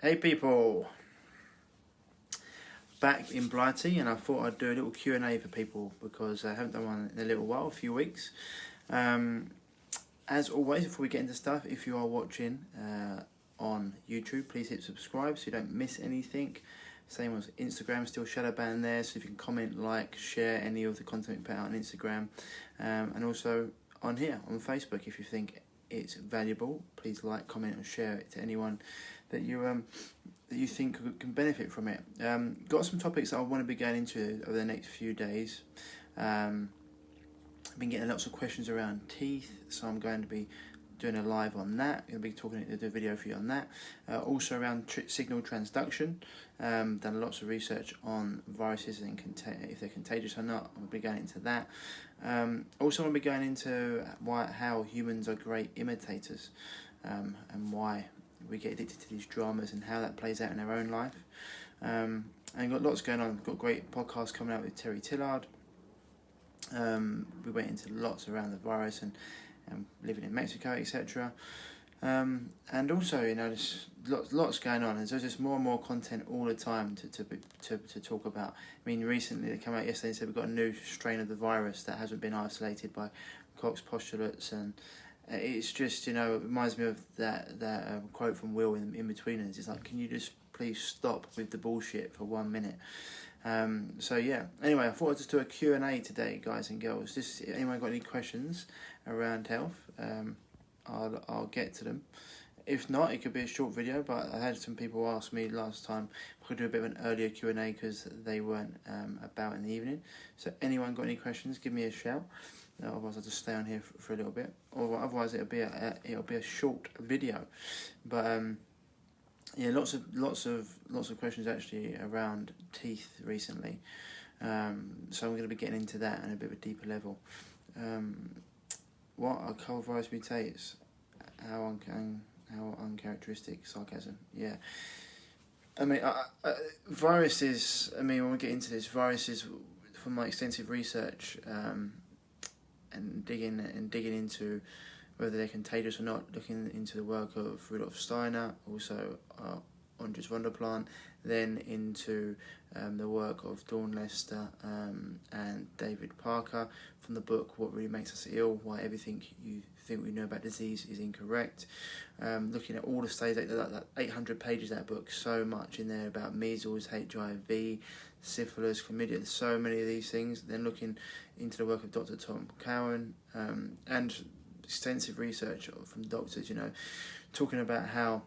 Hey people, back in Blighty, and I thought I'd do a little Q&A for people because I haven't done one in a little while, a few weeks. As always, before we get into stuff, if you are watching on YouTube, please hit subscribe so you don't miss anything. Same as Instagram, still shadow banned there, so if you can comment, like, share any of the content we put out on Instagram, and also on here on Facebook. If you think it's valuable, please like, comment, and share it to anyone that you think can benefit from it. Got some topics that I want to be going into over the next few days. I've been getting lots of questions around teeth, so I'm going to be doing a live on that. I'm going to do a video for you on that. Also around signal transduction. Done lots of research on viruses and if they're contagious or not. I'm going to be going into that. Also, I'm going to be going into how humans are great imitators, and why we get addicted to these dramas and how that plays out in our own life. And got lots going on. Got great podcasts coming out with Terry Tillard. We went into lots around the virus and living in Mexico, etc. And also, there's lots going on, and there's just more and more content all the time to talk about. I mean, recently they came out yesterday and said we've got a new strain of the virus that hasn't been isolated by Koch's postulates, and it's just, it reminds me of that quote from Will in Inbetweeners. It's like, can you just please stop with the bullshit for 1 minute? So yeah, anyway, I thought I'd just do a Q&A today, guys and girls. Just anyone got any questions around health, I'll get to them. If not, it could be a short video, but I had some people ask me last time if I could do a bit of an earlier Q&A because they weren't about in the evening. So anyone got any questions, give me a shout. Otherwise I'll just stay on here for a little bit, or otherwise it'll be a short video. But yeah, lots of questions actually around teeth recently. So I'm going to be getting into that on a bit of a deeper level. What are cold virus mutates? How uncharacteristic? Sarcasm. Yeah. I mean, viruses. I mean, when we get into this, viruses, from my extensive research and digging into whether they're contagious or not, looking into the work of Rudolf Steiner, also Andres van der Plant, then into the work of Dawn Lester and David Parker from the book What Really Makes Us Ill, Why Everything You Think We Know About Disease Is Incorrect. Looking at all the stages, like 800 pages of that book, so much in there about measles, HIV, syphilis, chlamydia, there's so many of these things. Then looking into the work of Dr. Tom Cowan and extensive research from doctors, talking about how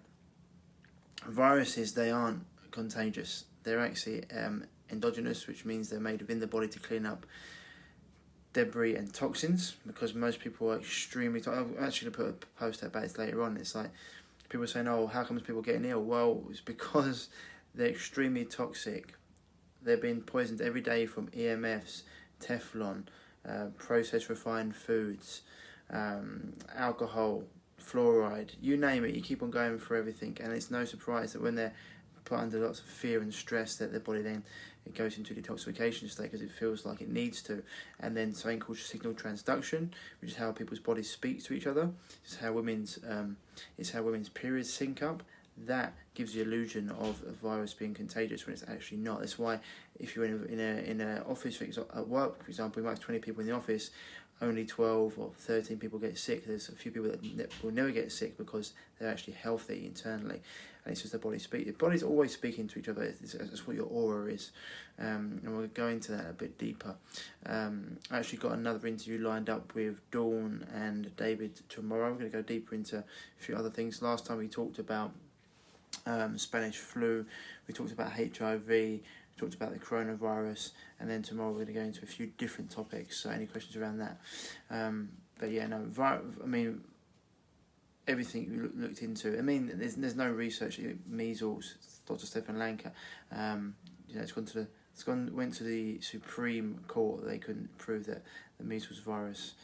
viruses, they aren't contagious. They're actually endogenous, which means they're made within the body to clean up debris and toxins, because most people are extremely I'm actually going to put a post about this later on. It's like people saying, oh, how come people getting ill? Well, it's because they're extremely toxic. They're being poisoned every day from EMFs, Teflon, processed refined foods, alcohol, fluoride, you name it. You keep on going for everything, and it's no surprise that when they're put under lots of fear and stress, that their body then it goes into detoxification state because it feels like it needs to. And then something called signal transduction, which is how people's bodies speak to each other. It's how women's periods sync up. That gives the illusion of a virus being contagious when it's actually not. That's why if you're in a office, at work, for example, we might have 20 people in the office, only 12 or 13 people get sick. There's a few people that will never get sick because they're actually healthy internally, and it's just the body speak. The body's always speaking to each other. That's what your aura is, and we'll go into that a bit deeper. I actually got another interview lined up with Dawn and David tomorrow. We're going to go deeper into a few other things. Last time we talked about Spanish flu, we talked about HIV, we talked about the coronavirus, and then tomorrow we're going to go into a few different topics, so any questions around that. But yeah, no, I mean, everything we looked into, I mean, there's no research. Measles, Dr. Stefan Lanka, went to the Supreme Court. They couldn't prove that the measles virus,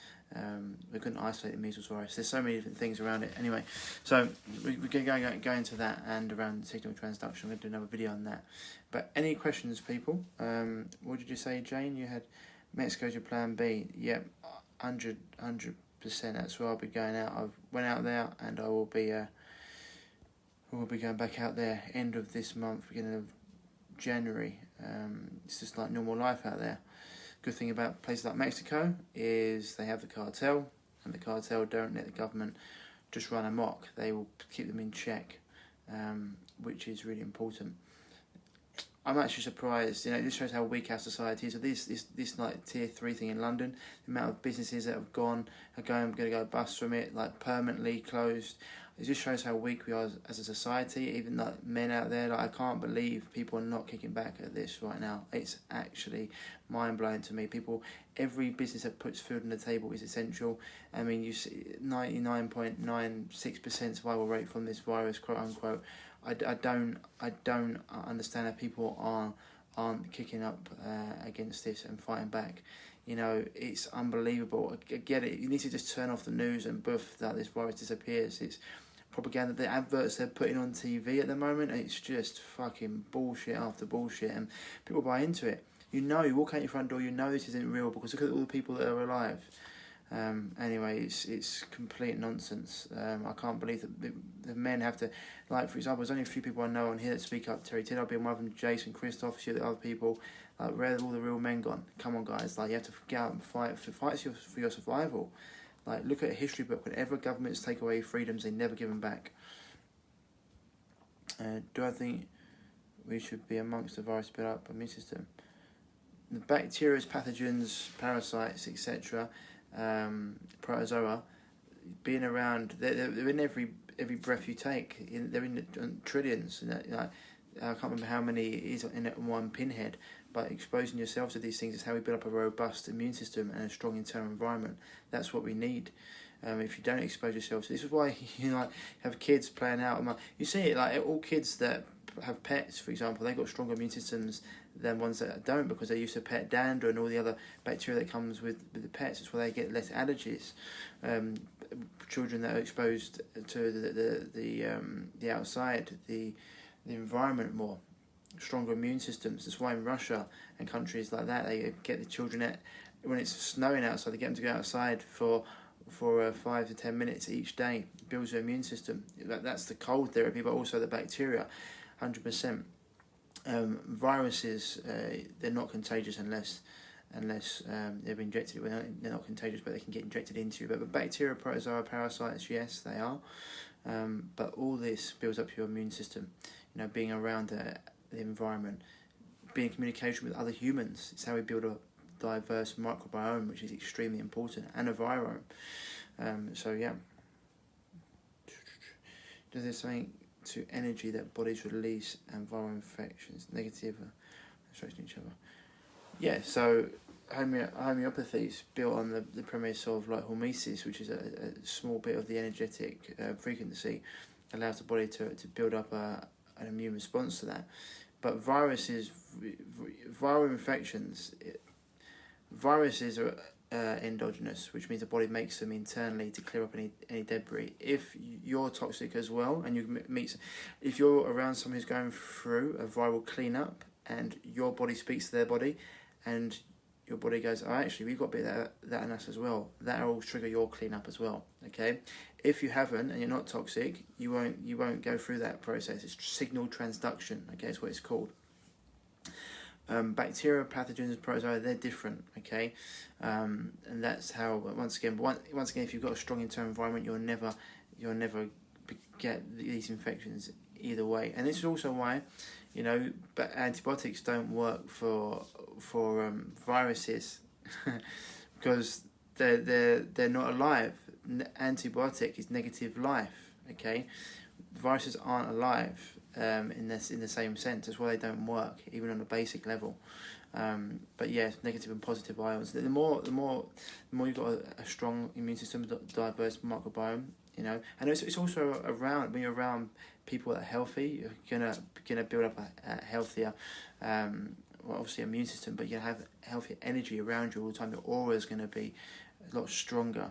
they couldn't isolate the measles virus. There's so many different things around it. Anyway, so we're going to go into that and around signal transduction. I'm going to do another video on that. But any questions, people? What did you say, Jane? You had Mexico's your plan B. Yep, 100%. That's where I'll be going out. I've went out there, and I will be we'll be going back out there end of this month, beginning of January. It's just like normal life out there. Good thing about places like Mexico is they have the cartel, and the cartel don't let the government just run amok. They will keep them in check, which is really important. I'm actually surprised, this shows how weak our society is. So this like tier 3 thing in London, the amount of businesses that have going to go bust from it, like permanently closed. It just shows how weak we are as a society. Even like men out there, like I can't believe people are not kicking back at this right now. It's actually mind blowing to me. Every business that puts food on the table is essential. I mean, you see 99.96% survival rate from this virus, quote unquote. I don't understand how people aren't kicking up against this and fighting back. It's unbelievable. I get it. You need to just turn off the news and boof, that this virus disappears. It's propaganda. The adverts they're putting on TV at the moment, it's just fucking bullshit after bullshit, and people buy into it. You walk out your front door, this isn't real, because look at all the people that are alive. Anyway, it's complete nonsense. I can't believe that the men have to, like, for example, there's only a few people I know on here that speak up. Terry Tidd, I'll be one of them, Jason, Christoph, a few of the other people. Like, where have all the real men gone? Come on, guys, like, you have to get out and fight for your survival. Like, look at a history book. Whenever governments take away freedoms, they never give them back. Do I think we should be amongst the virus build up immune system? The bacteria, pathogens, parasites, etc., protozoa, being around, they're in every breath you take. They're in trillions. I can't remember how many is in one pinhead, but exposing yourself to these things is how we build up a robust immune system and a strong internal environment. That's what we need. If you don't expose yourself, so this is why have kids playing out. You see it like all kids that have pets, for example, they've got stronger immune systems than ones that don't, because they used to pet dander and all the other bacteria that comes with the pets. It's why they get less allergies. Children that are exposed to the outside, the environment more, stronger immune systems. That's why in Russia and countries like that, they get the children when it's snowing outside, they get them to go outside for 5 to 10 minutes each day. It builds their immune system. That's the cold therapy, but also the bacteria, 100%. Viruses, they're not contagious unless they've been injected. Well, they're not contagious, but they can get injected into you. But bacteria, protozoa, parasites, yes, they are. But all this builds up your immune system. Being around the environment, being in communication with other humans. It's how we build a diverse microbiome, which is extremely important, and a virome. So yeah. Does there something to energy that bodies release and viral infections, negative attraction each other? Yeah, so homeopathy is built on the premise of like hormesis, which is a small bit of the energetic frequency, allows the body to build up an immune response to that. But viruses are endogenous, which means the body makes them internally to clear up any debris. If you're toxic as well, and if you're around someone who's going through a viral cleanup, and your body speaks to their body, and your body goes, oh, actually, we've got a bit of that in us as well, that'll all trigger your cleanup as well. Okay, if you haven't and you're not toxic, you won't go through that process. It's signal transduction. Okay, that's what it's called. Bacteria, pathogens, protozoa, they're different, okay, and that's how. Once again, if you've got a strong internal environment, you'll never get these infections either way. And this is also why, but antibiotics don't work for viruses because they're not alive. Antibiotic is negative life, okay. Viruses aren't alive. In the same sense, that's why they don't work, even on a basic level. But yeah, negative and positive ions. The more you've got a strong immune system, diverse microbiome, and it's also around when you're around people that are healthy, you're gonna build up a healthier, obviously immune system, but you have healthier energy around you all the time. Your aura is gonna be a lot stronger.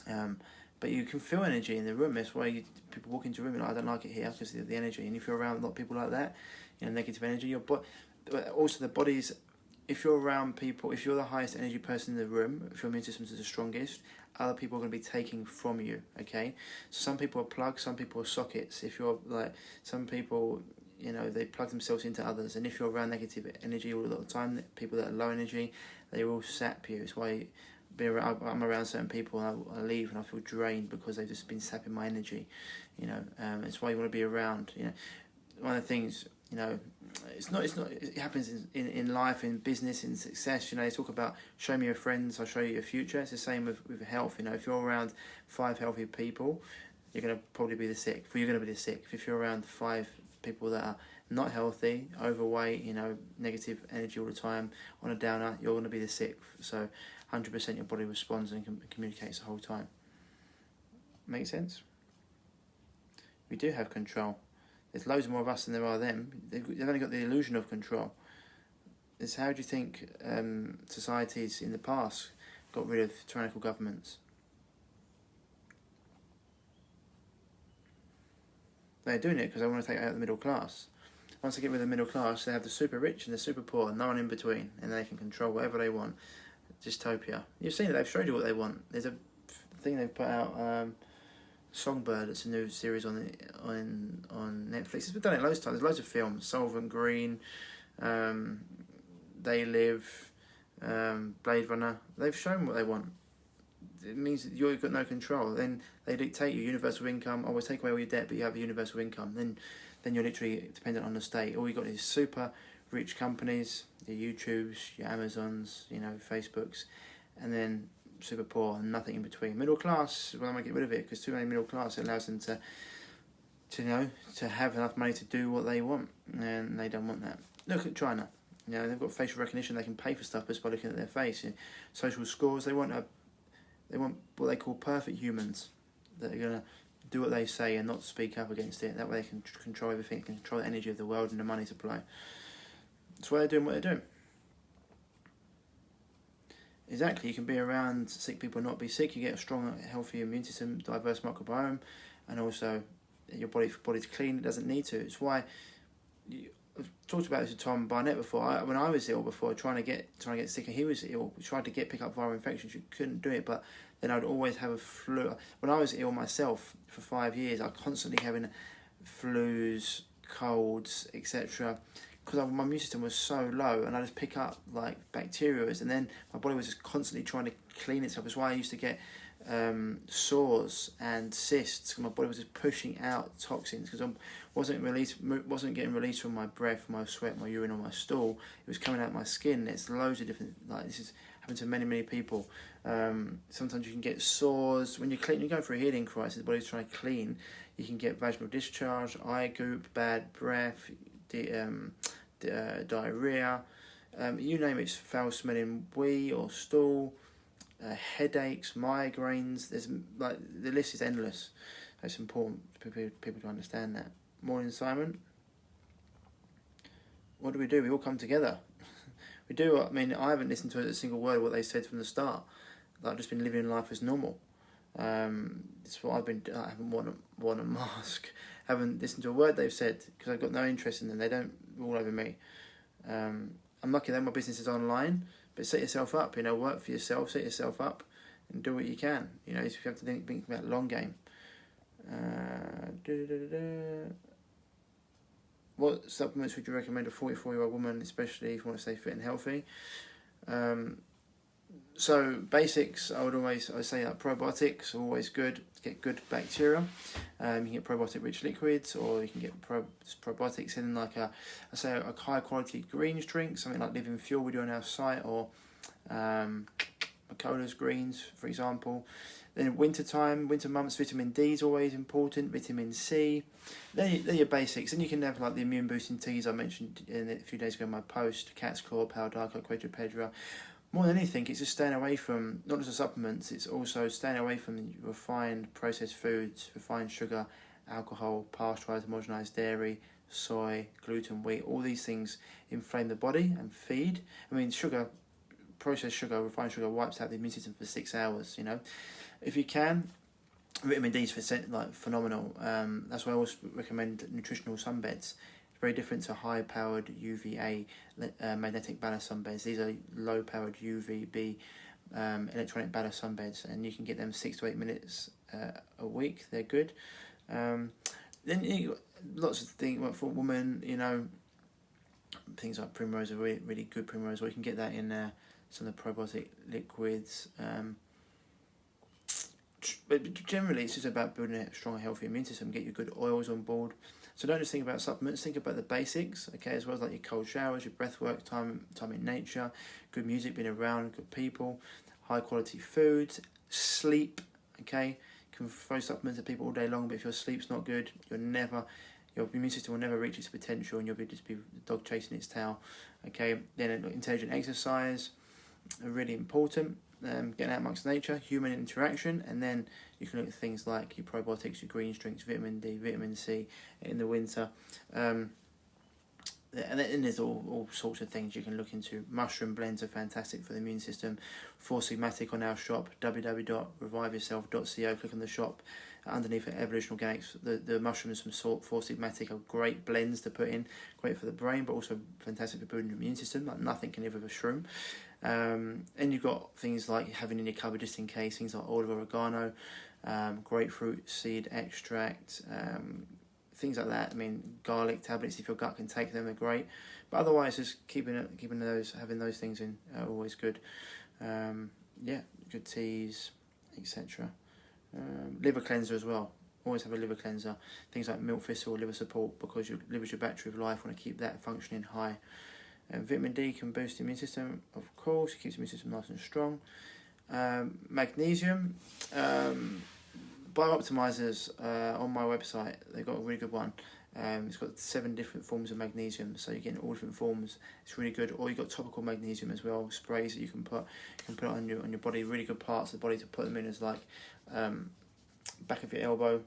But you can feel energy in the room. That's why people walk into a room and I don't like it here because of the energy. And if you're around a lot of people like that, negative energy, also the body's, if you're around people, if you're the highest energy person in the room, if your immune system is the strongest, other people are going to be taking from you, okay? So some people are plugs, some people are sockets. If you're like, some people, you know, they plug themselves into others, and if you're around negative energy all the time, people that are low energy, they will sap you. It's why I'm around certain people and I leave and I feel drained because they've just been sapping my energy, you know. It's why you want to be around, you know. One of the things, you know, it happens in life, in business, in success, you know. They talk about show me your friends, I'll show you your future. It's the same with health, you know. If you're around 5 healthy people, you're going to probably be the sick. You're going to be the sick. If you're around 5 people that are not healthy, overweight, you know, negative energy all the time, on a downer, you're going to be the sick. So 100% your body responds and communicates the whole time. Make sense? We do have control. There's loads more of us than there are them. They've only got the illusion of control. It's how do you think societies in the past got rid of tyrannical governments? They're doing it because they want to take out the middle class. Once they get rid of the middle class, they have the super rich and the super poor, and no one in between, and they can control whatever they want. Dystopia. You've seen it, they've showed you what they want. There's a thing they've put out, Songbird, it's a new series on Netflix. We've done it loads of times. There's loads of films. Solvent Green, They Live, Blade Runner. They've shown what they want. It means that you've got no control. Then they dictate your universal income. Always take away all your debt, but you have a universal income. Then you're literally dependent on the state. All you got is super rich companies, your YouTubes, your Amazons, you know, Facebooks, and then super poor and nothing in between. Middle class, well, I might get rid of it because too many middle class, it allows them to you know, to have enough money to do what they want, and they don't want that. Look at China. You know, they've got facial recognition. They can pay for stuff just by looking at their face. You know, social scores. They want what they call perfect humans that are gonna do what they say and not speak up against it. That way they can control everything, they can control the energy of the world and the money supply. That's why they're doing what they're doing. Exactly, you can be around sick people and not be sick. You get a strong, healthy immune system, diverse microbiome, and also your body's clean. It doesn't need to. It's why I've talked about this with Tom Barnett before. When I was ill before, trying to get sick, and he was ill. We tried to pick up viral infections. You couldn't do it, but then I'd always have a flu. When I was ill myself for 5 years, I was constantly having flus, colds, etc. Because my immune system was so low, and I just pick up like bacteria, and then my body was just constantly trying to clean itself. That's why I used to get sores and cysts, because my body was just pushing out toxins, because I wasn't getting released from my breath, my sweat, my urine, or my stool. It was coming out my skin. It's loads of different, like, this is happened to many people. Sometimes you can get sores when you go through a healing crisis. The body's trying to clean. You can get vaginal discharge, eye goop, bad breath, diarrhea, you name it, foul smelling wee or stool, headaches, migraines. There's like, the list is endless. It's important for people to understand that. Morning, Simon. What do? We all come together. We do. I mean, I haven't listened to a single word of what they said from the start. I've just been living life as normal. It's what I've been. I haven't worn a mask. Haven't listened to a word they've said because I've got no interest in them. They don't rule over me. I'm lucky that my business is online, but set yourself up. You know, work for yourself. Set yourself up, and do what you can. You know, you have to think about the long game. What supplements would you recommend a 44-year-old woman, especially if you want to stay fit and healthy? So basics, I would say that probiotics are always good to get good bacteria. You can get probiotic rich liquids, or you can get probiotics in like a high quality greens drink, something like Living Fuel we do on our site, or Macola's greens, for example. Then winter months, vitamin D is always important, vitamin C. They're your basics. And you can have like the immune boosting teas I mentioned a few days ago in my post, cat's claw, powder, quadrupedra. More than anything, it's just staying away from, not just the supplements, it's also staying away from refined processed foods, refined sugar, alcohol, pasteurized, homogenized dairy, soy, gluten, wheat. All these things inflame the body and feed. I mean, processed sugar, refined sugar wipes out the immune system for 6 hours, you know. If you can, vitamin D is phenomenal. That's why I always recommend nutritional sunbeds. Very different to high-powered UVA magnetic ballast sunbeds. These are low-powered UVB electronic ballast sunbeds, and you can get them 6 to 8 minutes a week. They're good. Then you got lots of things for women, you know, things like Primrose are really, really good. Primrose, or you can get that in some of the probiotic liquids. But generally, it's just about building a strong, healthy immune system. Get your good oils on board. So don't just think about supplements. Think about the basics, okay, as well as like your cold showers, your breath work, time in nature, good music, being around good people, high quality foods, sleep. Okay, you can throw supplements at people all day long, but if your sleep's not good, your immune system will never reach its potential, and you'll just be the dog chasing its tail. Okay, then intelligent exercise, really important. Getting out amongst nature, human interaction, and then you can look at things like your probiotics, your green drinks, vitamin D, vitamin C in the winter. And then there's all sorts of things you can look into. Mushroom blends are fantastic for the immune system. Four Sigmatic on our shop, www.reviveyourself.co. Click on the shop. Underneath it, Evolution Organics, the mushrooms from Four Sigmatic are great blends to put in. Great for the brain, but also fantastic for building your immune system. Like nothing can live with a shroom. And you've got things like having in your cupboard just in case, things like oil of oregano, grapefruit seed extract, things like that. I mean, garlic tablets, if your gut can take them, are great. But otherwise, just having those things in are always good. Good teas, etc. Liver cleanser as well. Always have a liver cleanser. Things like milk thistle, liver support, because your liver's your battery of life. Want to keep that functioning high. Vitamin D can boost the immune system, of course. It keeps the immune system nice and strong. Magnesium. Biooptimizers on my website, they've got a really good one. It's got 7 different forms of magnesium, so you're getting all different forms. It's really good. Or you've got topical magnesium as well, sprays that you can put on your body. Really good parts of the body to put them in, as like back of your elbow,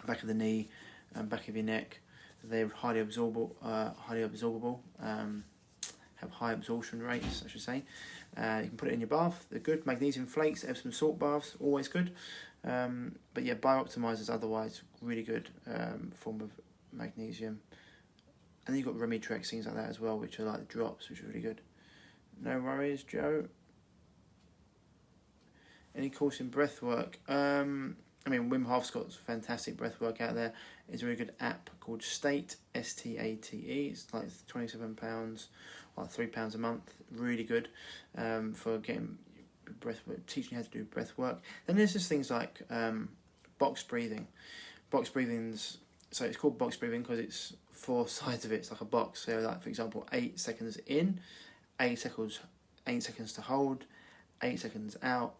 back of the knee, back of your neck. They're highly absorbable. Have high absorption rates, I should say. You can put it in your bath. They're good. Magnesium flakes, Epsom salt baths, always good. But yeah, Biooptimizers otherwise really good form of magnesium. And then you've got Remitrex, things like that as well, which are like the drops, which are really good. No worries, Joe. Any course in breath work? Wim Hof's got fantastic breath work out there. It's a really good app called State, State. It's like £27, like £3 a month. Really good for getting breath work, teaching you how to do breath work. Then there's just things like box breathing. Box breathing's, so it's called box breathing because it's 4 sides of it. It's like a box. So like, for example, 8 seconds in, 8 seconds to hold, 8 seconds out,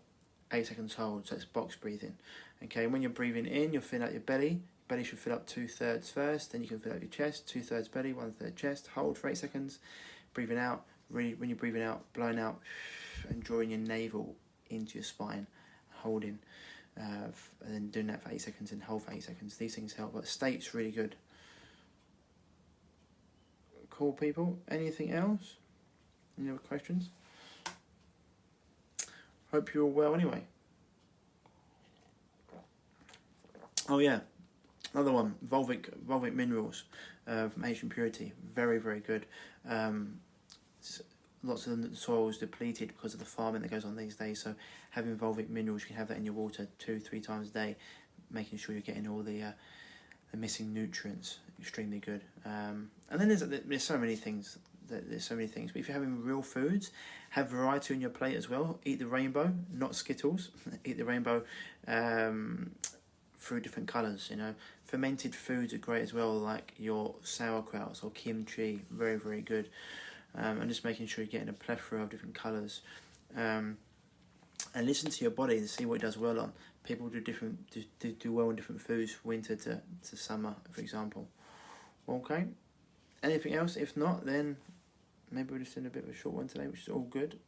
8 seconds hold. So it's box breathing. Okay, when you're breathing in, you'll fill out your belly. Belly should fill up 2/3 first, then you can fill out your chest, 2/3 belly, 1/3 chest. Hold for 8 seconds. Breathing out, really, when you're breathing out, blowing out, and drawing your navel into your spine, holding, and then doing that for 8 seconds and hold for 8 seconds. These things help, but State's really good. Cool, people. Anything else? Any other questions? Hope you're all well anyway. Oh yeah, another one, Volvic minerals from Asian Purity, very, very good. Lots of the soil is depleted because of the farming that goes on these days, so having Volvic minerals, you can have that in your water 2-3 times a day, making sure you're getting all the missing nutrients. Extremely good. And then there's so many things. But if you're having real foods, have variety on your plate as well. Eat the rainbow, not Skittles. Eat the rainbow through different colours, you know. Fermented foods are great as well, like your sauerkrauts or kimchi, very, very good. And just making sure you're getting a plethora of different colours. And listen to your body and see what it does well on. People do well on different foods, winter to summer, for example. Okay. Anything else? If not, then maybe we're just in a bit of a short one today, which is all good.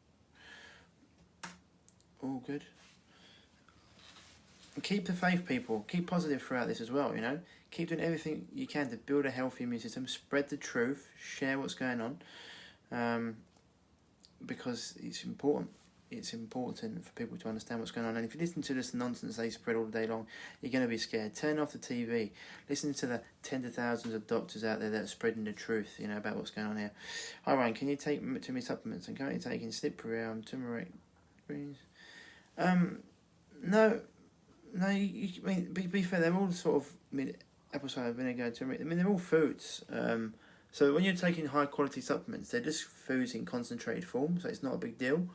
All good. And keep the faith, people. Keep positive throughout this as well, you know. Keep doing everything you can to build a healthy immune system. Spread the truth. Share what's going on. Because it's important. It's important for people to understand what's going on. And if you listen to this nonsense they spread all day long, you're going to be scared. Turn off the TV. Listen to the tens of thousands of doctors out there that are spreading the truth, you know, about what's going on here. Hi, Ryan, can you take to me supplements? I'm currently taking slippery turmeric Greens. No, I mean, be fair, they're all sort of, apple cider vinegar, turmeric, I mean, they're all foods. So when you're taking high quality supplements, they're just foods in concentrated form, so it's not a big deal.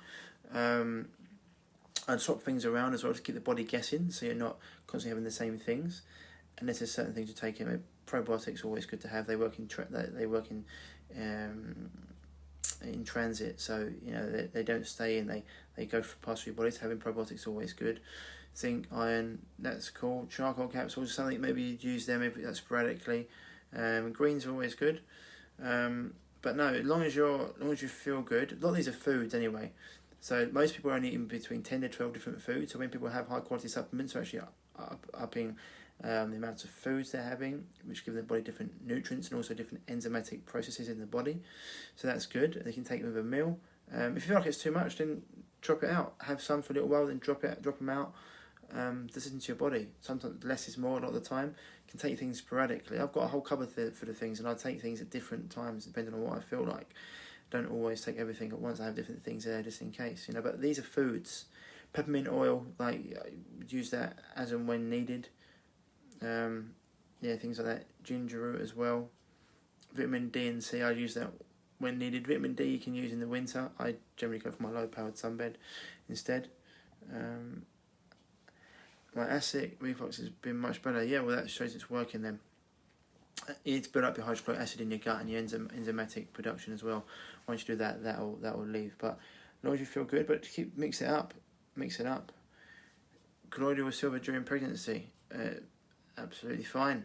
I'd swap things around as well to keep the body guessing, so you're not constantly having the same things. Unless there's certain things you take in. Probiotics are always good to have. They work in in transit, so they don't stay in. They go past your body. So having probiotics is always good. Zinc, iron, that's cool. Charcoal capsules, something maybe you'd use them if that's sporadically. Greens are always good. But no, as long as you feel good. A lot of these are foods anyway. So most people are only eating between 10 to 12 different foods. So when people have high quality supplements, they're actually upping the amounts of foods they're having, which give the body different nutrients and also different enzymatic processes in the body. So that's good. They can take them with a meal. If you feel like it's too much, then drop it out. Have some for a little while, then drop them out. Listen to your body. Sometimes less is more. A lot of the time, you can take things sporadically. I've got a whole cupboard for the things, and I take things at different times depending on what I feel like. Don't always take everything at once. I have different things there just in case, But these are foods. Peppermint oil, use that as and when needed. Things like that. Ginger root as well. Vitamin D and C, I use that when needed. Vitamin D you can use in the winter. I generally go for my low-powered sunbed instead. My acid reflux has been much better. Yeah, well that shows it's working then. You need to build up your hydrochloric acid in your gut and your enzymatic production as well. Once you do that, that will leave. But as long as you feel good, but mix it up. Colloidal silver during pregnancy, absolutely fine.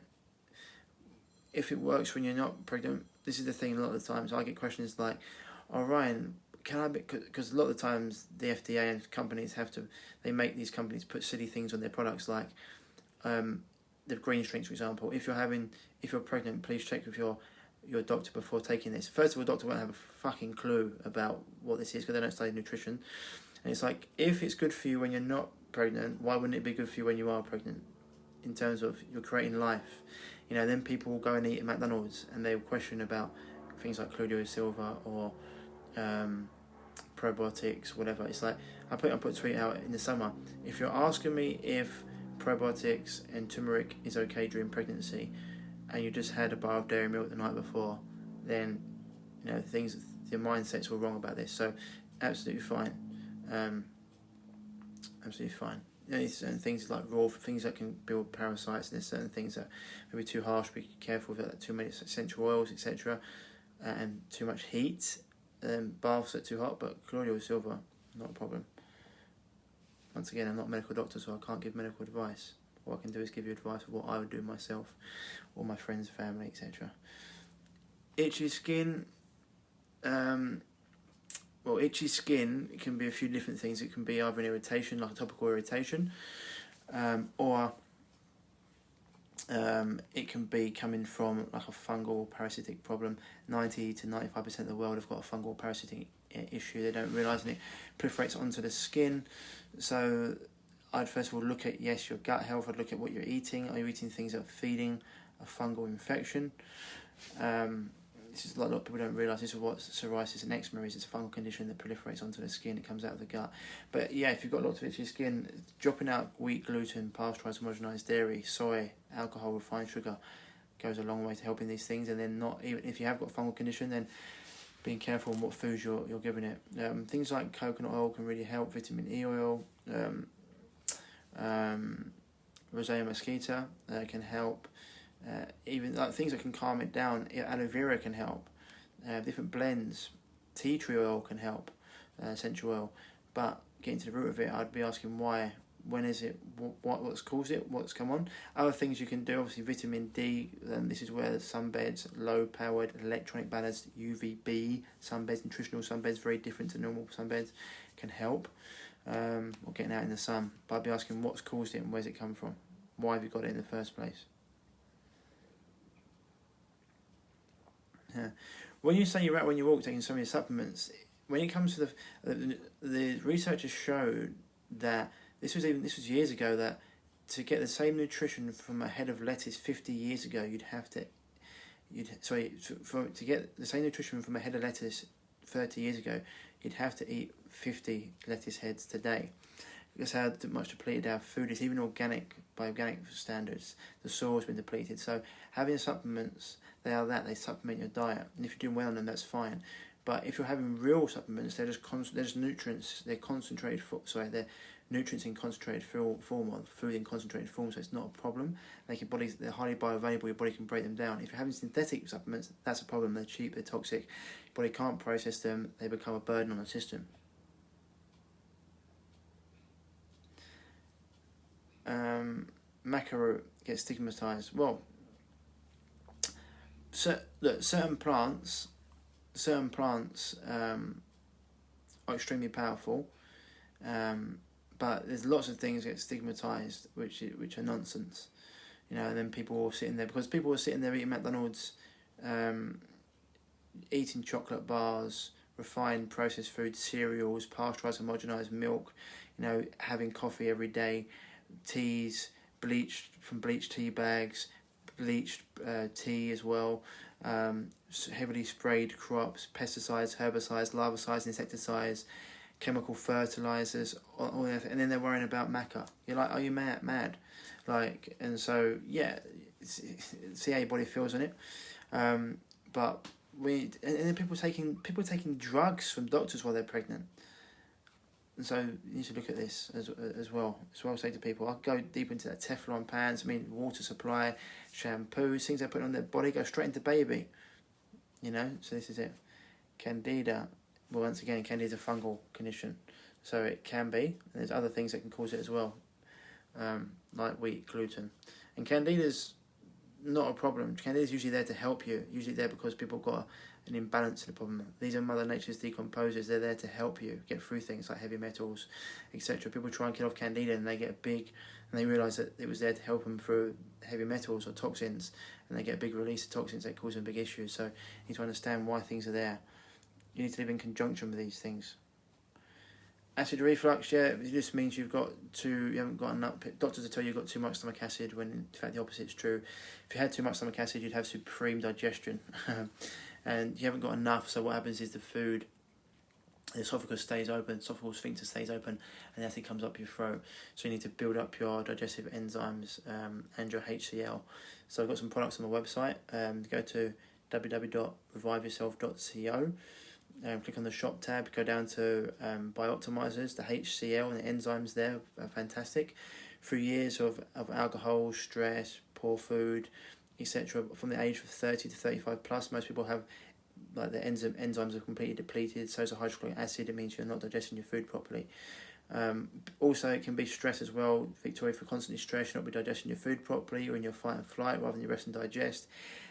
If it works when you're not pregnant, this is the thing. A lot of the times I get questions like, "Oh Ryan, can I?" Because a lot of the times the FDA and companies they make these companies put silly things on their products like the green drinks, for example. If you're pregnant, please check with your doctor before taking this. First of all, doctor won't have a fucking clue about what this is because they don't study nutrition. And it's like, if it's good for you when you're not pregnant, why wouldn't it be good for you when you are pregnant? In terms of you're creating life, then people will go and eat at McDonald's and they'll question about things like colloidal silver or probiotics, whatever. It's like I put a tweet out in the summer. If you're asking me if probiotics and turmeric is okay during pregnancy, and you just had a bar of dairy milk the night before, then your mindset's all wrong about this. So absolutely fine, absolutely fine. There's certain things like raw things that can build parasites, and there's certain things that may be too harsh. Be careful with that. Too many essential oils, etc., and too much heat. Baths are too hot, but colloidal silver, not a problem. Once again, I'm not a medical doctor, so I can't give medical advice. What I can do is give you advice of what I would do myself, or my friends, family, etc. Itchy skin. Itchy skin, it can be a few different things. It can be either an irritation, like a topical irritation, or it can be coming from like a fungal parasitic problem. 90 to 95% of the world have got a fungal parasitic issue. They don't realise, and it proliferates onto the skin. So I'd first of all look at, your gut health. I'd look at what you're eating. Are you eating things that are feeding a fungal infection? This is a lot of people don't realise. This is what psoriasis and eczema is. It's a fungal condition that proliferates onto the skin. It comes out of the gut. But if you've got lots of itchy skin, dropping out wheat, gluten, pasteurised, homogenised dairy, soy, alcohol, refined sugar goes a long way to helping these things. And then not even if you have got a fungal condition, then being careful on what foods you're giving it. Things like coconut oil can really help. Vitamin E oil, Rosea mosquito can help. Even like things that can calm it down. Aloe vera can help. Different blends. Tea tree oil can help. Essential oil. But getting to the root of it, I'd be asking why. When is it? What's caused it? What's come on? Other things you can do, obviously vitamin D. This is where the sunbeds, low-powered, electronic balanced UVB sunbeds, nutritional sunbeds, very different to normal sunbeds, can help. Or getting out in the sun. But I'd be asking what's caused it and where's it come from? Why have you got it in the first place? Yeah. When you say you're out when you walk taking so many supplements, when it comes to the researchers showed that this was years ago, that to get the same nutrition from a head of lettuce 50 years ago, to get the same nutrition from a head of lettuce 30 years ago, you'd have to eat 50 lettuce heads today. That's how much depleted our food is, even organic, by organic standards. The soil's been depleted. So having supplements, they supplement your diet. And if you're doing well on them, that's fine. But if you're having real supplements, they're just nutrients. They're concentrated. They're nutrients in concentrated form, or food in concentrated form. So it's not a problem. They're highly bioavailable. Your body can break them down. If you're having synthetic supplements, that's a problem. They're cheap. They're toxic. Your body can't process them. They become a burden on the system. Maca root gets stigmatized. Well, certain plants are extremely powerful, but there's lots of things that get stigmatized which are nonsense, and then people are sitting there eating McDonald's, eating chocolate bars, refined processed food, cereals, pasteurized homogenized milk, having coffee every day, teas, bleached tea bags, bleached tea as well, heavily sprayed crops, pesticides, herbicides, larvicides, insecticides, chemical fertilizers, all that, and then they're worrying about maca. You're like, are you mad? And so see how your body feels on it. But and then people taking drugs from doctors while they're pregnant. And so you need to look at this as well. As well, say to people, I'll go deep into that Teflon pans, water supply, shampoos, things they put on their body, go straight into baby. So this is it. Candida. Well, once again, Candida is a fungal condition. So it can be. And there's other things that can cause it as well, like wheat, gluten. And Candida's not a problem. Candida's usually there to help you. Usually there because people got an imbalance in the problem. These are Mother Nature's decomposers. They're there to help you get through things like heavy metals, etc. People try and kill off Candida and they get big, and they realise that it was there to help them through heavy metals or toxins, and they get a big release of toxins that cause them big issues. So you need to understand why things are there. You need to live in conjunction with these things. Acid reflux, it just means you haven't got enough. Doctors will tell you you've got too much stomach acid, when in fact the opposite is true. If you had too much stomach acid, you'd have supreme digestion. And you haven't got enough, so what happens is the esophagus stays open, esophageal sphincter stays open, and acid comes up your throat. So you need to build up your digestive enzymes and your HCl. So I've got some products on my website. Go to www.reviveyourself.co. Click on the shop tab, go down to Biooptimizers. The HCl and the enzymes there are fantastic. Through years of alcohol, stress, poor food, etc., from the age of 30 to 35 plus, most people have their enzymes are completely depleted. So is hydrochloric acid. It means you're not digesting your food properly. Also, it can be stress as well. Victoria, if you're constantly stressed, you're not be digesting your food properly, or in your fight and flight rather than your rest and digest.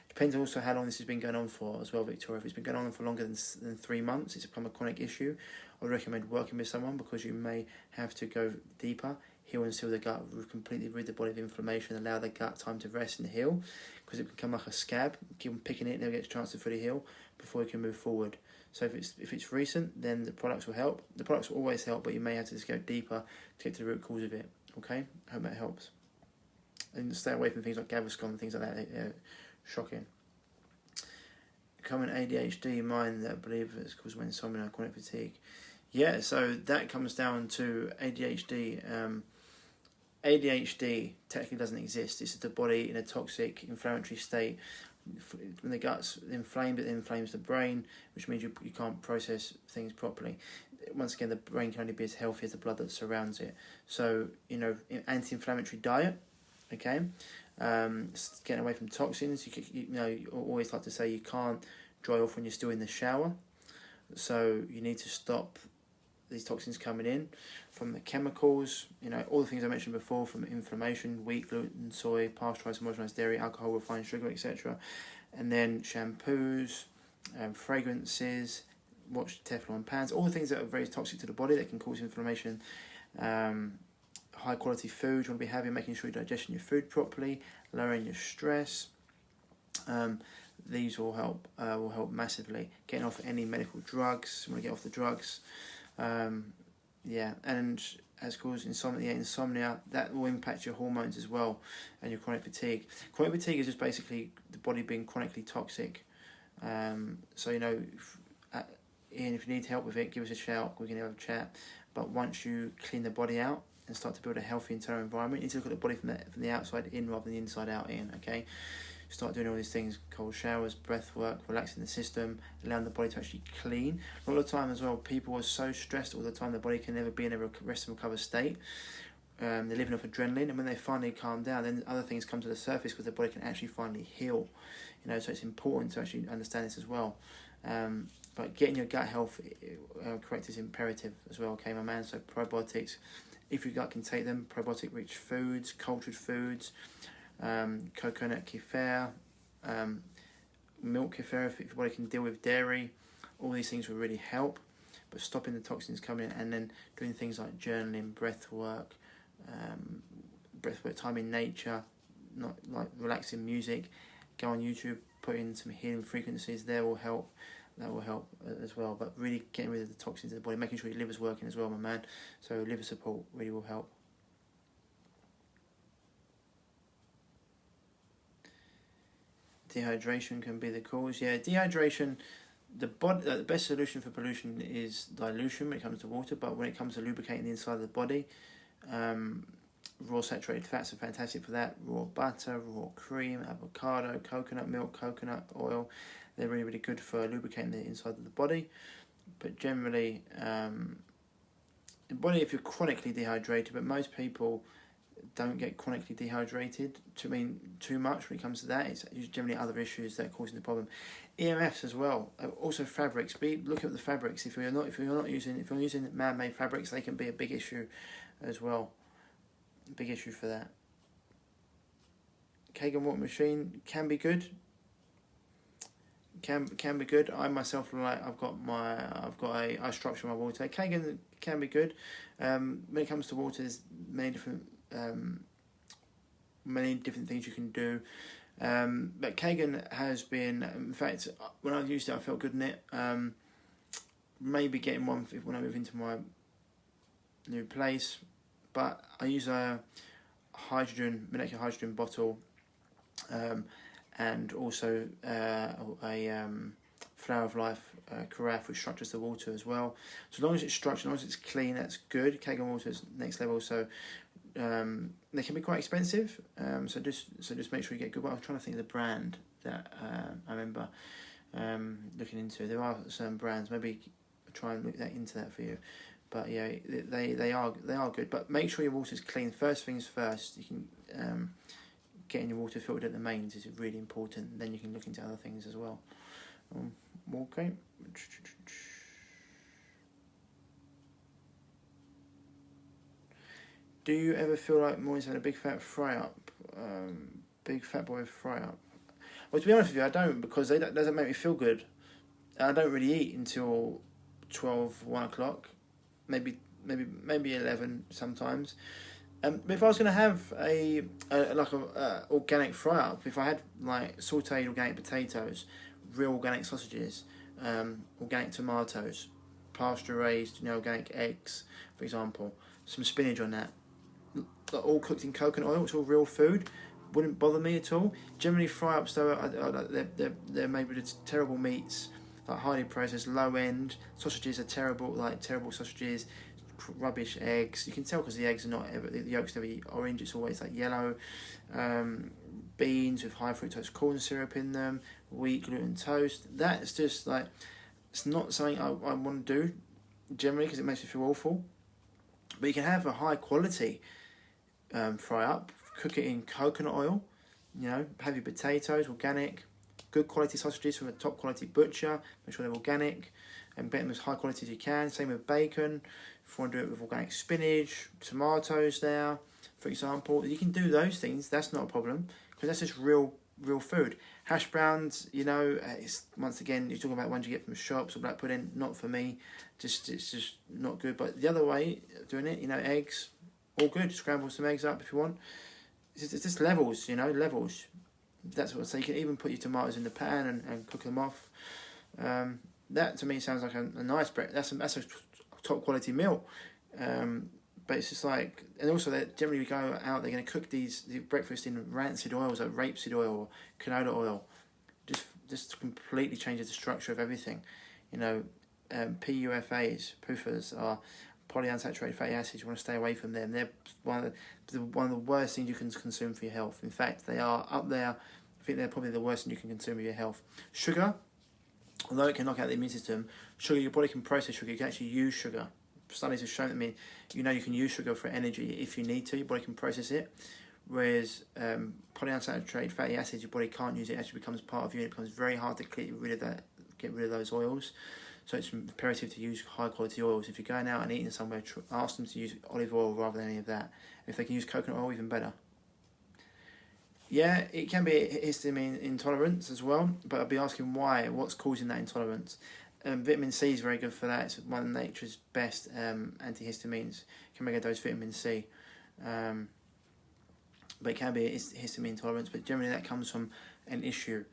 Depends also how long this has been going on for as well, Victoria. If it's been going on for longer than 3 months, it's become a chronic issue. I would recommend working with someone, because you may have to go deeper, heal and seal the gut, completely rid the body of inflammation, allow the gut time to rest and heal, because it can become like a scab. Keep on picking it, never gets a chance to fully heal before you can move forward. So if it's recent, then the products will help. The products will always help, but you may have to just go deeper to get to the root cause of it. Okay, I hope that helps. And stay away from things like Gaviscon and things like that. Shocking. Common ADHD mind that I believe is caused by insomnia, chronic fatigue. Yeah, so that comes down to ADHD. ADHD technically doesn't exist. It's the body in a toxic, inflammatory state. When the gut's inflamed, it inflames the brain, which means you can't process things properly. Once again, the brain can only be as healthy as the blood that surrounds it. So, anti-inflammatory diet, okay? Getting away from toxins. You always like to say you can't dry off when you're still in the shower. So you need to stop these toxins coming in from the chemicals, all the things I mentioned before, from inflammation, wheat, gluten, soy, pasteurized, homogenized dairy, alcohol, refined sugar, etc. And then shampoos, fragrances, watch Teflon pans, all the things that are very toxic to the body that can cause inflammation. High quality food you want to be having, making sure you're digesting your food properly, lowering your stress. These will help massively. Getting off any medical drugs, you want to get off the drugs. And as caused insomnia, that will impact your hormones as well, and your chronic fatigue. Chronic fatigue is just basically the body being chronically toxic. and if you need help with it, give us a shout. We can have a chat. But once you clean the body out and start to build a healthy internal environment, you need to look at the body from the outside in rather than the inside out in. Okay, start doing all these things: cold showers, breath work, relaxing the system, allowing the body to actually clean. A lot of the time as well, people are so stressed all the time, the body can never be in a rest and recover state. They're living off adrenaline, and when they finally calm down, then other things come to the surface because the body can actually finally heal. You know, so it's important to actually understand this as well. But getting your gut health correct is imperative as well, okay, my man? So probiotics, if your gut can take them, probiotic-rich foods, cultured foods, coconut kefir, milk kefir, if your body can deal with dairy, all these things will really help. But stopping the toxins coming in, and then doing things like journaling, breath work time in nature, not like relaxing music. Go on YouTube, put in some healing frequencies. That will help as well. But really getting rid of the toxins in the body, making sure your liver's working as well, my man. So liver support really will help. Dehydration can be the cause. Yeah, dehydration. The best solution for pollution is dilution when it comes to water, but when it comes to lubricating the inside of the body, raw saturated fats are fantastic for that. Raw butter, raw cream, avocado, coconut milk, coconut oil, they're really, really good for lubricating the inside of the body. But generally, the body, if you're chronically dehydrated, but most people don't get chronically dehydrated too much when it comes to that. It's generally other issues that are causing the problem. EMFs as well. Also fabrics. Look at the fabrics. If you're using man-made fabrics, they can be a big issue as well. Big issue for that. Kangen water machine can be good. Can be good. I myself I structure my water. Kangen can be good. When it comes to water, there's many different things you can do. But Kangen has been, in fact, when I used it, I felt good in it. Maybe getting one when I move into my new place. But I use a molecular hydrogen bottle, and also a Flower of Life carafe, which structures the water as well. So as long as it's structured, as long as it's clean, that's good. Kangen water is next level. So they can be quite expensive. So just make sure you get good. But I'm trying to think of the brand that I remember looking into. There are certain brands. Maybe try and look into that for you. But yeah, they are good. But make sure your water's clean. First things first. You can getting your water filtered at the mains is really important. Then you can look into other things as well. Okay. Do you ever feel like mornings having a big fat fry up? Big fat boy fry up? Well, to be honest with you, I don't, because that doesn't make me feel good. I don't really eat until 12, 1 o'clock. Maybe 11 sometimes. But if I was going to have a organic fry up, if I had like sautéed organic potatoes, real organic sausages, organic tomatoes, pasture raised, organic eggs, for example, some spinach on that, all cooked in coconut oil, it's all real food, wouldn't bother me at all. Generally, fry ups though, they're made with terrible meats, like highly processed, low end. Sausages are terrible sausages, rubbish eggs. You can tell because the eggs are not ever, the yolk's never orange, it's always like yellow. Beans with high fructose corn syrup in them, wheat gluten toast. That's just like, it's not something I want to do generally because it makes me feel awful. But you can have a high quality fry up, cook it in coconut oil, have your potatoes, organic, good quality sausages from a top quality butcher, make sure they're organic, and get them as high quality as you can. Same with bacon. If you want to do it with organic spinach, tomatoes there, for example, you can do those things, that's not a problem, because that's just real food. Hash browns, it's, once again, you're talking about ones you get from shops or black pudding, not for me, it's just not good. But the other way of doing it, eggs, all good, scramble some eggs up if you want. It's just levels, levels. That's what I say. You can even put your tomatoes in the pan and cook them off. That to me sounds like a nice breakfast. That's a top quality meal. But it's just like, and also that generally we go out, they're going to cook the breakfast in rancid oils like rapeseed oil or canola oil. Just completely changes the structure of everything. PUFAs are polyunsaturated fatty acids. You want to stay away from them. They're one of the worst things you can consume for your health. In fact, they are up there. I think they're probably the worst thing you can consume for your health. Sugar, although it can knock out the immune system, sugar, your body can process sugar. You can actually use sugar. Studies have shown that you can use sugar for energy if you need to. Your body can process it. Whereas polyunsaturated fatty acids, your body can't use it. It actually becomes part of you, and it becomes very hard to get rid of those oils. So it's imperative to use high quality oils. If you're going out and eating somewhere, ask them to use olive oil rather than any of that. If they can use coconut oil, even better. Yeah, it can be histamine intolerance as well, but I'll be asking why. What's causing that intolerance? Vitamin C is very good for that. It's one of nature's best antihistamines. You can make a dose of vitamin C. But it can be histamine intolerance, but generally that comes from an issue,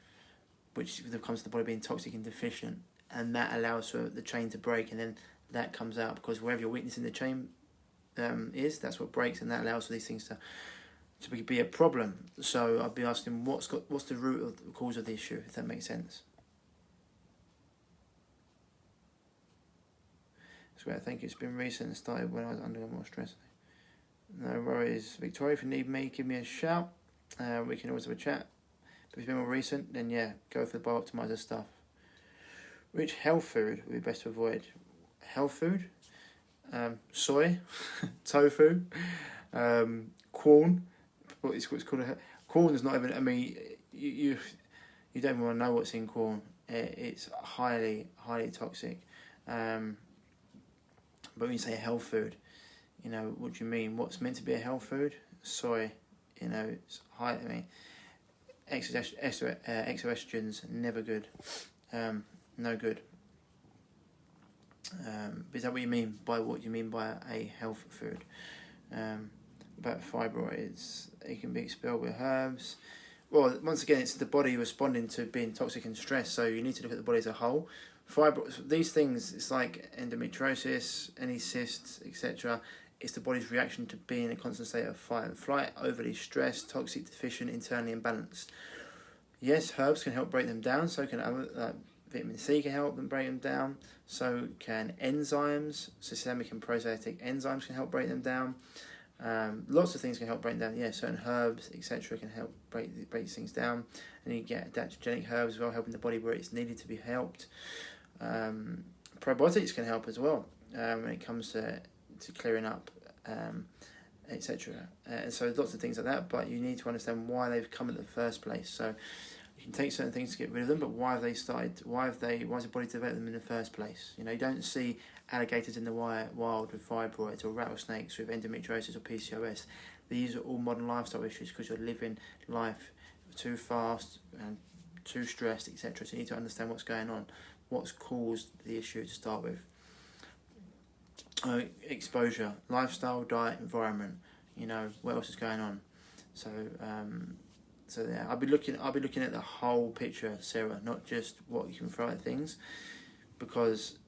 which comes to the body being toxic and deficient, and that allows for the chain to break, and then that comes out, because wherever your weakness in the chain is, that's what breaks, and that allows for these things to be a problem. So I'd be asking what's the root of the cause of the issue, if that makes sense. That's great, thank you. It's been recent and started when I was under more stress. No worries. Victoria, if you need me, give me a shout. We can always have a chat. But if it's been more recent, then yeah, go for the biooptimizer stuff. Which health food would be best to avoid? Health food? Soy, tofu, corn. It's called corn is not even. I mean, you don't even want to know what's in corn. It's highly toxic. But when you say health food, what do you mean? What's meant to be a health food? Soy, it's high. I mean, exoestrogens, never good. No good. Is that what you mean by what you mean by a health food? About fibroids, it can be expelled with herbs. Well, once again, it's the body responding to being toxic and stressed. So you need to look at the body as a whole. These things, it's like endometriosis, any cysts, etc. It's the body's reaction to being in a constant state of fight and flight, overly stressed, toxic, deficient, internally imbalanced. Yes, herbs can help break them down. So can vitamin C can help them break them down. So can enzymes, systemic and proteolytic enzymes can help break them down. Lots of things can help break them down. Yeah, certain herbs, etc. can help break these things down. And you get adaptogenic herbs as well, helping the body where it's needed to be helped. Probiotics can help as well when it comes to clearing up, etc. And so lots of things like that, but you need to understand why they've come in the first place. So you can take certain things to get rid of them, but why has the body developed them in the first place? You don't see alligators in the wild with fibroids, or rattlesnakes with endometriosis or PCOS. These are all modern lifestyle issues because you're living life too fast and too stressed, etc. So you need to understand what's going on, what's caused the issue to start with. Exposure, lifestyle, diet, environment. What else is going on? So yeah, I'll be looking at the whole picture, Sarah, not just what you can throw at things, because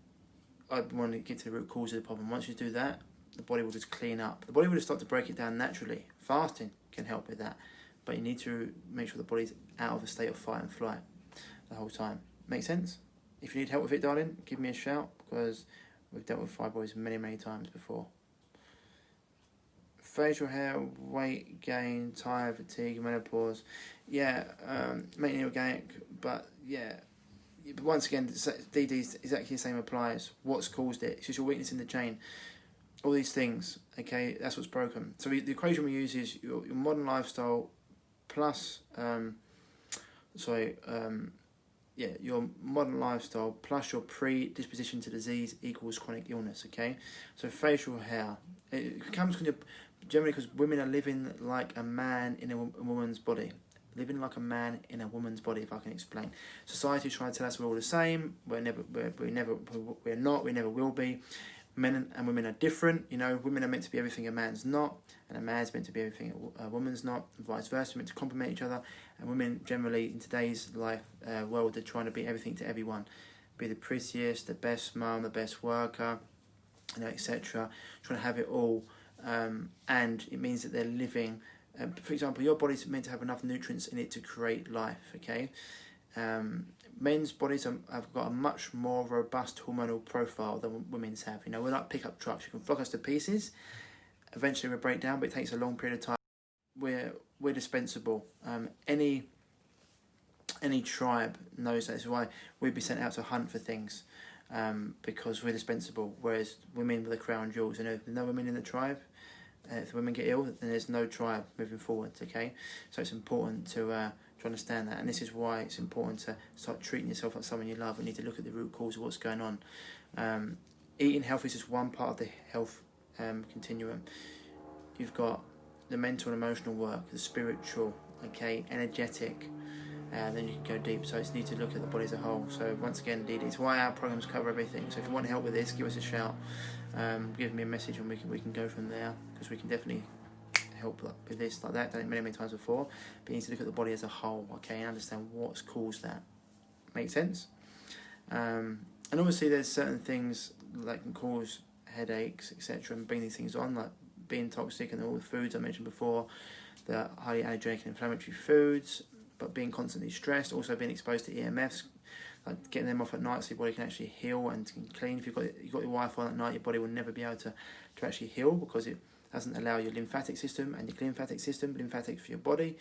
I want to get to the root cause of the problem. Once you do that, the body will just clean up. The body will just start to break it down naturally. Fasting can help with that, but you need to make sure the body's out of a state of fight and flight the whole time. Make sense? If you need help with it, darling, give me a shout, because we've dealt with fibroids many times before. Facial hair, weight gain, tired, fatigue, menopause. Yeah, mainly organic, but yeah. But once again, DD's exactly the same applies. What's caused it? It's just your weakness in the chain. All these things, okay, that's what's broken. So the equation we use is your modern lifestyle plus, your modern lifestyle plus your predisposition to disease equals chronic illness, okay? So facial hair, it comes generally because women are living like a man in a woman's body. Living like a man in a woman's body, if I can explain. Society is trying to tell us we're all the same. We're not. We never will be. Men and women are different. Women are meant to be everything a man's not, and a man's meant to be everything a woman's not, and vice versa. We're meant to complement each other. And women generally in today's world, they're trying to be everything to everyone, be the prettiest, the best mum, the best worker, etc. Trying to have it all, and it means that they're living. For example, your body's meant to have enough nutrients in it to create life, okay? Men's bodies have got a much more robust hormonal profile than women's have. You know, we're like pickup trucks. You can flock us to pieces. Eventually we break down, but it takes a long period of time. We're dispensable. Any tribe knows that. That's why we'd be sent out to hunt for things, because we're dispensable. Whereas women with the crown jewels, you know, if there's no women in the tribe, if the women get ill, then there's no tribe moving forward. Okay, so it's important to understand that, and this is why it's important to start treating yourself like someone you love. We need to look at the root cause of what's going on. Eating healthy is just one part of the health continuum. You've got the mental and emotional work, the spiritual, okay, energetic, and then you can go deep. So it's need to look at the body as a whole. So once again, indeed, it's why our programs cover everything. So if you want help with this, give us a shout, give me a message, and we can go from there, because we can definitely help with this like that. Done it many times before, but you need to look at the body as a whole, okay, and understand what's caused that. Make sense? And obviously there's certain things that can cause headaches, etc., and bring these things on, like being toxic and all the foods I mentioned before, the highly allergenic and inflammatory foods, but being constantly stressed, also being exposed to EMFs, like getting them off at night so your body can actually heal and can clean. If you've got your Wi-Fi at night, your body will never be able to actually heal, because it doesn't allow your lymphatic system and your lymphatic system. Lymphatics for your body,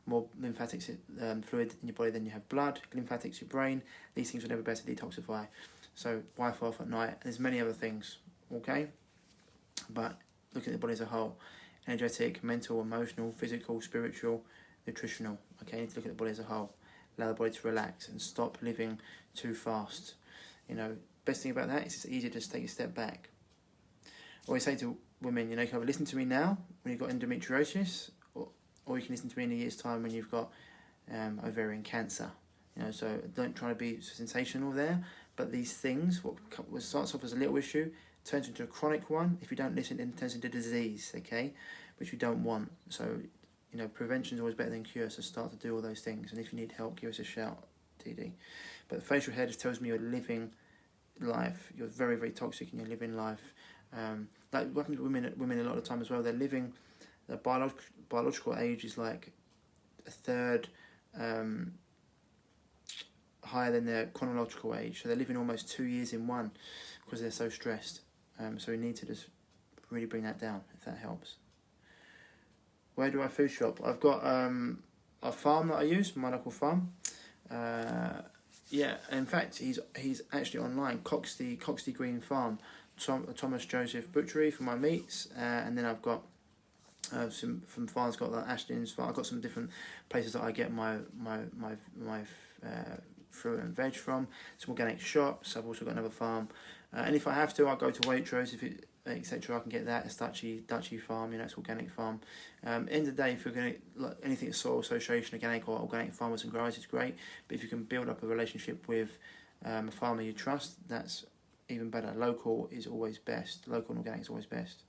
more lymphatic fluid in your body than you have blood. Lymphatics your brain. These things will never be able to detoxify. So Wi-Fi off at night. There's many other things, okay? But look at the body as a whole. Energetic, mental, emotional, physical, spiritual, nutritional. Okay, you need to look at the body as a whole. Allow the body to relax and stop living too fast. You know, best thing about that is it's easier to just take a step back. I always say to women, you know, you can either listen to me now when you've got endometriosis, or you can listen to me in a year's time when you've got ovarian cancer. You know, so don't try to be sensational there, but these things, what starts off as a little issue, turns into a chronic one. If you don't listen, it turns into disease, okay, which we don't want. So, you know, prevention is always better than cure, so start to do all those things. And if you need help, give us a shout, TD. But the facial hair just tells me you're living life. You're very, very toxic and you're living life. Like what happens to women a lot of the time as well, they're living, their biological age is like a third higher than their chronological age. So they're living almost 2 years in one because they're so stressed. So we need to just really bring that down, if that helps. Where do I food shop? I've got a farm that I use, my local farm. Yeah, in fact, he's actually online, Coxty Green Farm, Thomas Joseph Butchery for my meats, and then I've got some from farms, got like Ashton's farm. I've got some different places that I get my fruit and veg from. Some organic shops. I've also got another farm, and if I have to, I'll go to Waitrose, if it etc. I can get that. It's Dutchy Farm, you know, it's organic farm. End of the day, if you're going to, like, anything soil association, organic or organic farmers and growers is great, but if you can build up a relationship with a farmer you trust, that's even better. Local is always best. Local and organic is always best.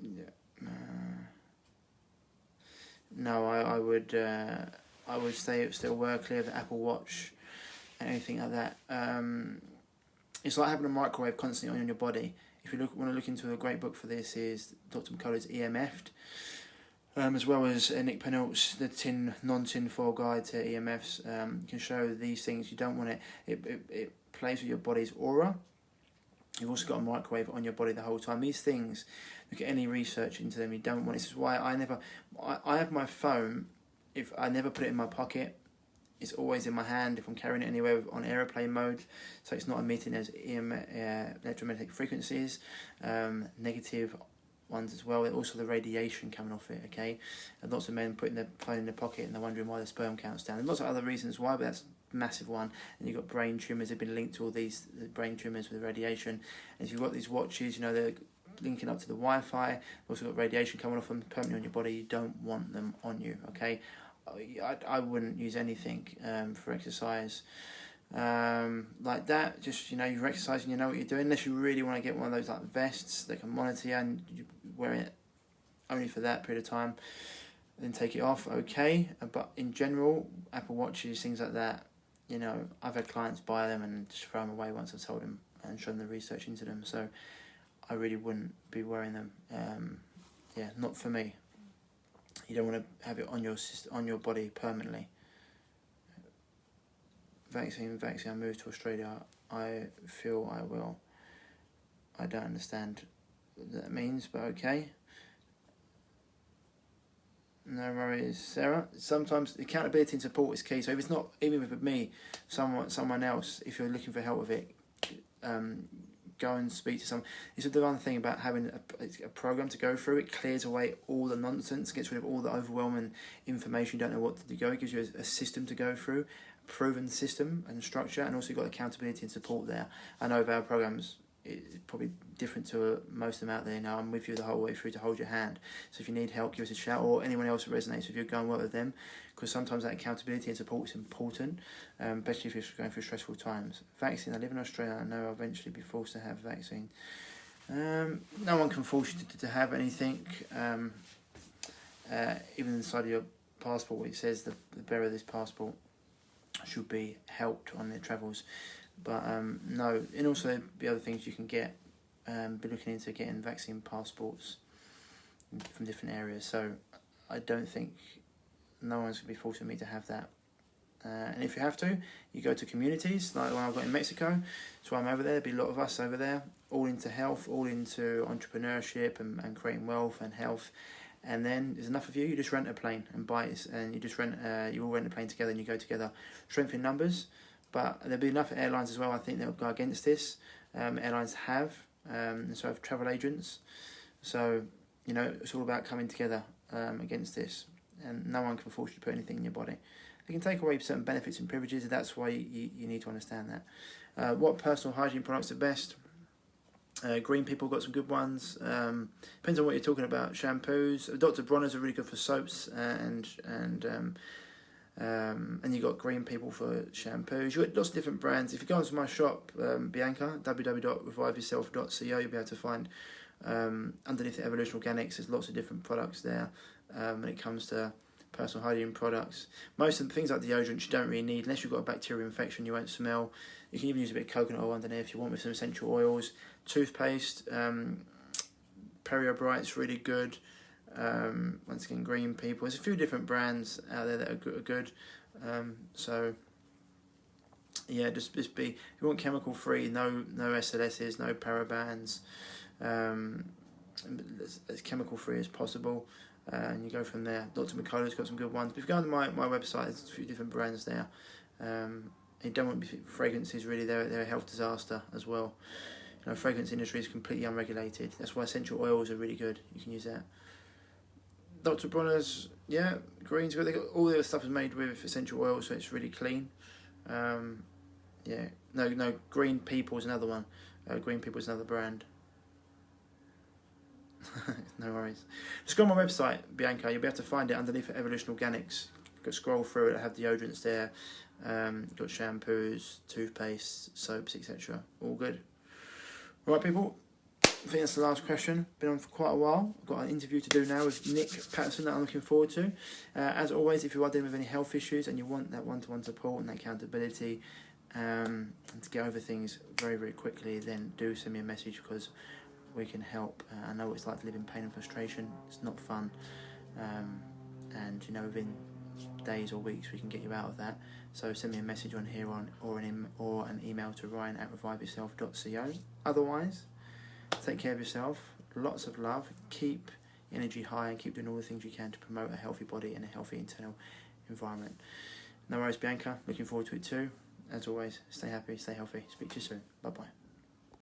Yeah. No, I would still wear clear of the Apple Watch and anything like that. It's like having a microwave constantly on your body. If you want to look into a great book for this, is Dr. McCullough's EMF'd, as well as Nick Penalt's The Non-Tin Foil Guide to EMFs. Can show these things. You don't want it. It plays with your body's aura. You've also got a microwave on your body the whole time. These things, look at any research into them. You don't want. This is why I have my phone. If I never put it in my pocket. It's always in my hand if I'm carrying it anywhere on aeroplane mode, so it's not emitting those electromagnetic frequencies, negative ones as well. Also the radiation coming off it, okay? And lots of men putting their phone in their pocket and they're wondering why their sperm count's down. There's lots of other reasons why, but that's a massive one. And you've got brain tumours. They've been linked to all these brain tumours with radiation. And if you've got these watches, you know, they're linking up to the Wi-Fi. You've also got radiation coming off them permanently on your body. You don't want them on you, okay? I wouldn't use anything for exercise like that. Just, you know, you're exercising, you know what you're doing, unless you really want to get one of those like vests that can monitor you and you wear it only for that period of time, then take it off, okay. But in general, Apple Watches, things like that, you know, I've had clients buy them and just throw them away once I've told them and shown the research into them, so I really wouldn't be wearing them. Yeah, not for me. You don't want to have it on your body permanently. Vaccine. I moved to Australia. I feel I will. I don't understand what that means, but okay. No worries, Sarah. Sometimes accountability and support is key. So if it's not, even with me, someone else, if you're looking for help with it, go and speak to someone. It's the one thing about having a program to go through. It clears away all the nonsense, gets rid of all the overwhelming information. You don't know what to go. It gives you a system to go through, a proven system and structure, and also you've got accountability and support there. I know of our programs, it's probably different to most of them out there now. I'm with you the whole way through to hold your hand. So if you need help, give us a shout, or anyone else who resonates with you, go and work with them, because sometimes that accountability and support is important, especially if you're going through stressful times. Vaccine. I live in Australia. I know I'll eventually be forced to have a vaccine. No one can force you to have anything. Even inside of your passport, where it says the bearer of this passport should be helped on their travels. But no, and also there'll be other things you can get. Be looking into getting vaccine passports from different areas. So I don't think no one's going to be forcing me to have that. And if you have to, you go to communities like the one I've got in Mexico. So I'm over there. There'll be a lot of us over there, all into health, all into entrepreneurship and creating wealth and health. And then there's enough of you. You just rent a plane and buy it, and you just you all rent a plane together and you go together. Strength in numbers. But there'll be enough airlines as well, I think, that will go against this. Airlines have, and so have travel agents. So, you know, it's all about coming together against this. And no one can force you to put anything in your body. They can take away certain benefits and privileges, and that's why you need to understand that. What personal hygiene products are best? Green People got some good ones. Depends on what you're talking about. Shampoos. Dr. Bronner's are really good for soaps and you got Green People for shampoos. You've got lots of different brands. If you go onto my shop, Bianca, www.reviveyourself.co, you'll be able to find underneath the Evolution Organics, there's lots of different products there when it comes to personal hygiene products. Most of the things like deodorant you don't really need, unless you've got a bacterial infection, you won't smell. You can even use a bit of coconut oil underneath if you want, with some essential oils. Toothpaste, Perio Bright's really good. Once again, Green People. There's a few different brands out there that are good. So yeah, just be, if you want chemical free, no SLSs, no parabens, as chemical free as possible, and you go from there. Dr. McCullough's got some good ones. But if you go on my website, there's a few different brands there. You don't want fragrances really, they're a health disaster as well. You know, fragrance industry is completely unregulated. That's why essential oils are really good. You can use that. Dr. Bronner's, yeah, greens. They got all the other stuff is made with essential oils, so it's really clean. Yeah, no. Green People is another one. Green People is another brand. No worries. Just go on my website, Bianca. You'll be able to find it underneath Evolution Organics. You can scroll through it. I have deodorants there. You've got shampoos, toothpaste, soaps, etc. All good. All right, people. I think that's the last question. Been on for quite a while. I've got an interview to do now with Nick Patterson that I'm looking forward to. As always, if you are dealing with any health issues and you want that one-to-one support and that accountability and to get over things very, very quickly, then do send me a message, because we can help. I know what it's like to live in pain and frustration. It's not fun. And, you know, within days or weeks we can get you out of that. So send me a message on here or an email to ryan@reviveyourself.co. Otherwise, take care of yourself, lots of love, keep energy high and keep doing all the things you can to promote a healthy body and a healthy internal environment. No worries, Bianca, looking forward to it too. As always, stay happy, stay healthy. Speak to you soon. Bye bye.